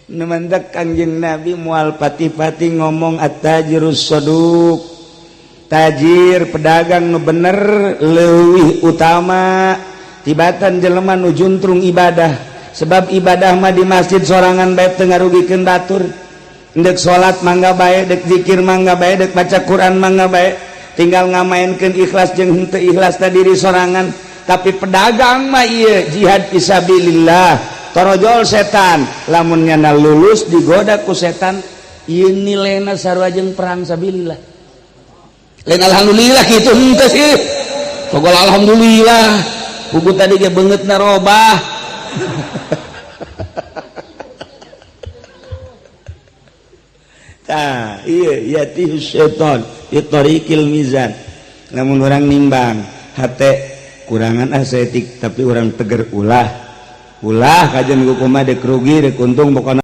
Nemandak Kangjeng Nabi mual pati-pati ngomong at-tajirus shaduk, tajir pedagang nu bener leuwih utama tibatan jelema nu juntrung ibadah. Sebab ibadah mah di masjid sorangan bae teu ngarugikeun batur. Dek salat mangga bae, dek zikir mangga bae, dek baca Quran mangga bae, tinggal ngamainkeun ikhlas jeung henteu ikhlas ta diri sorangan. Tapi pedagang mah ieu jihad fisabilillah. Torojol setan, lamun nyana lulus digoda ku setan, ieu nilena sarua jeung perang sabilillah. Lain alhamdulillah kitu henteu sih. Pokok alhamdulillah. Buku tadi ge beungeutna robah. Tah, ieu yati syaitan itorikil mizan. Lamun urang nimbang, hate kurangan asetik tapi urang teger ulah kajen kumaha dek rugi dek untung pokona